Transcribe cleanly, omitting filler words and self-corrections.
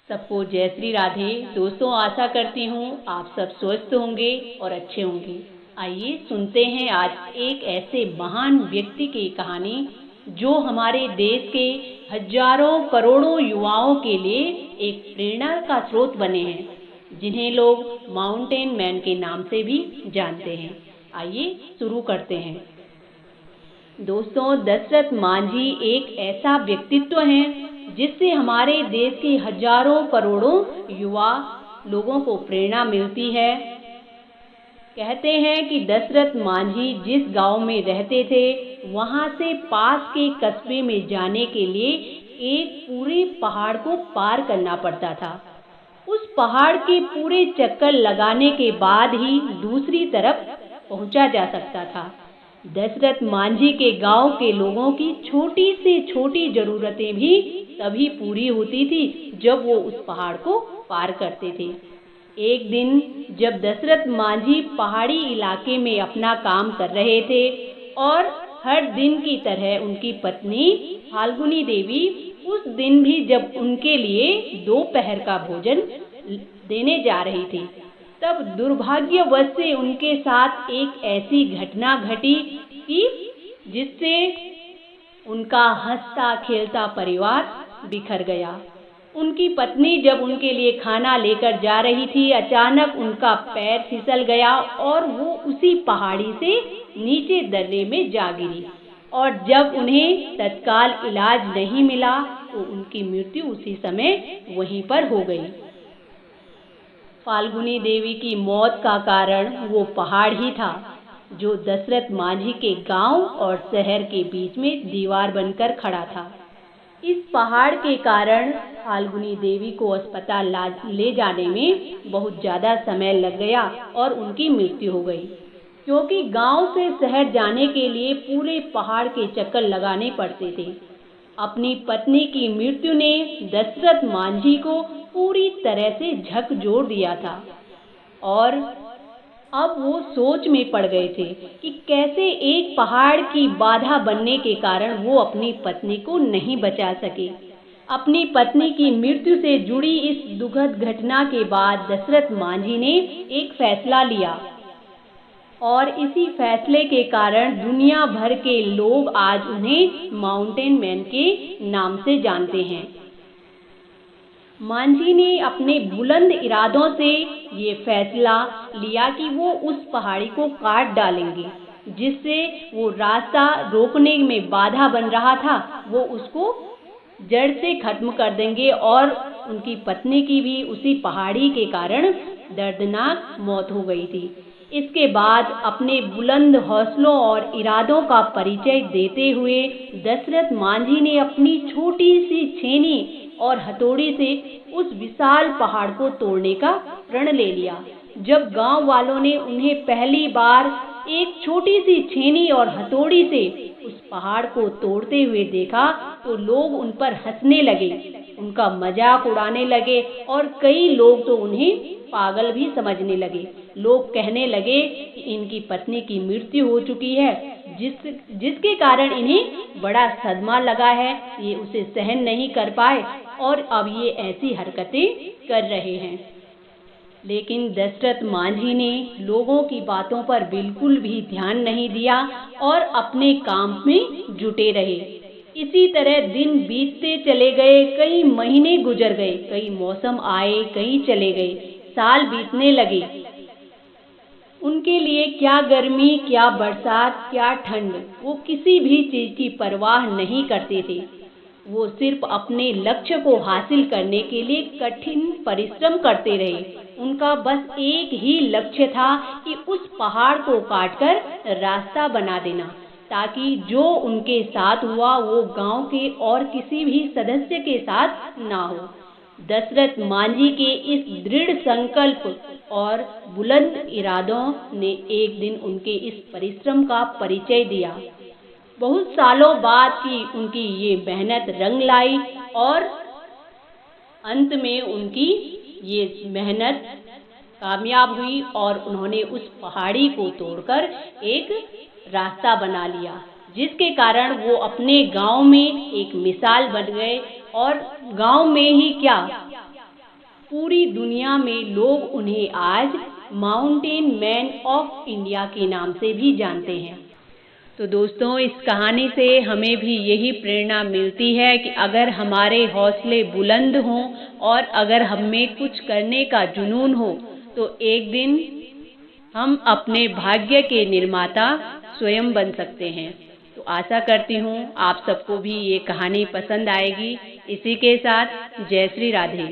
सबको जय श्री राधे। दोस्तों, आशा करती हूँ आप सब स्वस्थ होंगे और अच्छे होंगे। आइए सुनते हैं आज एक ऐसे महान व्यक्ति की कहानी जो हमारे देश के हजारों करोड़ों युवाओं के लिए एक प्रेरणा का स्रोत बने हैं, जिन्हें लोग माउंटेन मैन के नाम से भी जानते हैं। आइए शुरू करते हैं। दोस्तों, दशरथ मांझी एक ऐसा व्यक्तित्व है जिससे हमारे देश के हजारों करोड़ों युवा लोगों को प्रेरणा मिलती है। कहते हैं कि दशरथ मांझी जिस गांव में रहते थे, वहां से पास के कस्बे में जाने के लिए एक पूरे पहाड़ को पार करना पड़ता था। उस पहाड़ के पूरे चक्कर लगाने के बाद ही दूसरी तरफ पहुंचा जा सकता था। दशरथ मांझी के गांव के लोगों की छोटी से छोटी जरूरतें भी तभी पूरी होती थी जब वो उस पहाड़ को पार करते थे। एक दिन जब दशरथ मांझी पहाड़ी इलाके में अपना काम कर रहे थे और हर दिन की तरह उनकी पत्नी फाल्गुनी देवी उस दिन भी जब उनके लिए दोपहर का भोजन देने जा रही थी, तब दुर्भाग्यवश से उनके साथ एक ऐसी घटना घटी कि जिससे उनका हंसता खेलता परिवार बिखर गया। उनकी पत्नी जब उनके लिए खाना लेकर जा रही थी, अचानक उनका पैर फिसल गया और वो उसी पहाड़ी से नीचे दर्रे में जा गिरी और जब उन्हें तत्काल इलाज नहीं मिला तो उनकी मृत्यु उसी समय वहीं पर हो गई। फाल्गुनी देवी की मौत का कारण वो पहाड़ ही था जो दशरथ मांझी के गांव और शहर के बीच में दीवार बनकर खड़ा था। इस पहाड़ के कारण फाल्गुनी देवी को अस्पताल ले जाने में बहुत ज़्यादा समय लग गया और उनकी मृत्यु हो गई, क्योंकि गांव से शहर जाने के लिए पूरे पहाड़ के चक्कर लगाने पड़ते थे। अपनी पत्नी की मृत्यु ने दशरथ मांझी को पूरी तरह से झकझोर दिया था और अब वो सोच में पड़ गए थे कि कैसे एक पहाड़ की बाधा बनने के कारण वो अपनी पत्नी को नहीं बचा सके। अपनी पत्नी की मृत्यु से जुड़ी इस दुखद घटना के बाद दशरथ मांझी ने एक फैसला लिया और इसी फैसले के कारण दुनिया भर के लोग आज उन्हें माउंटेन मैन के नाम से जानते हैं। मांझी ने अपने बुलंद इरादों से ये फैसला लिया कि वो उस पहाड़ी को काट डालेंगे, जिससे वो रास्ता रोकने में बाधा बन रहा था, वो उसको जड़ से खत्म कर देंगे और उनकी पत्नी की भी उसी पहाड़ी के कारण दर्दनाक मौत हो गई थी। इसके बाद अपने बुलंद हौसलों और इरादों का परिचय देते हुए दशरथ मांझी ने अपनी छोटी सी छेनी और हथौड़ी से उस विशाल पहाड़ को तोड़ने का प्रण ले लिया। जब गांव वालों ने उन्हें पहली बार एक छोटी सी छेनी और हथौड़ी से उस पहाड़ को तोड़ते हुए देखा तो लोग उन पर हंसने लगे, उनका मजाक उड़ाने लगे और कई लोग तो उन्हें पागल भी समझने लगे। लोग कहने लगे कि इनकी पत्नी की मृत्यु हो चुकी है, जिसके कारण इन्हें बड़ा सदमा लगा है, ये उसे सहन नहीं कर पाए और अब ये ऐसी हरकतें कर रहे हैं। लेकिन दशरथ मांझी ने लोगों की बातों पर बिल्कुल भी ध्यान नहीं दिया और अपने काम में जुटे रहे। इसी तरह दिन बीतते चले गए, कई महीने गुजर गए, कई मौसम आए, कई चले गए, साल बीतने लगे। उनके लिए क्या गर्मी, क्या बरसात, क्या ठंड, वो किसी भी चीज की परवाह नहीं करते थे। वो सिर्फ अपने लक्ष्य को हासिल करने के लिए कठिन परिश्रम करते रहे। उनका बस एक ही लक्ष्य था कि उस पहाड़ को काटकर रास्ता बना देना, ताकि जो उनके साथ हुआ वो गांव के और किसी भी सदस्य के साथ ना हो। दशरथ मांझी के इस दृढ़ संकल्प और बुलंद इरादों ने एक दिन उनके इस परिश्रम का परिचय दिया। बहुत सालों बाद की उनकी ये मेहनत रंग लाई और अंत में उनकी ये मेहनत कामयाब हुई और उन्होंने उस पहाड़ी को तोड़कर एक रास्ता बना लिया, जिसके कारण वो अपने गांव में एक मिसाल बन गए और गांव में ही क्या, पूरी दुनिया में लोग उन्हें आज माउंटेन मैन ऑफ इंडिया के नाम से भी जानते हैं। तो दोस्तों, इस कहानी से हमें भी यही प्रेरणा मिलती है कि अगर हमारे हौसले बुलंद हों और अगर हम में कुछ करने का जुनून हो तो एक दिन हम अपने भाग्य के निर्माता स्वयं बन सकते हैं। तो आशा करती हूँ आप सबको भी ये कहानी पसंद आएगी। इसी के साथ जय श्री राधे।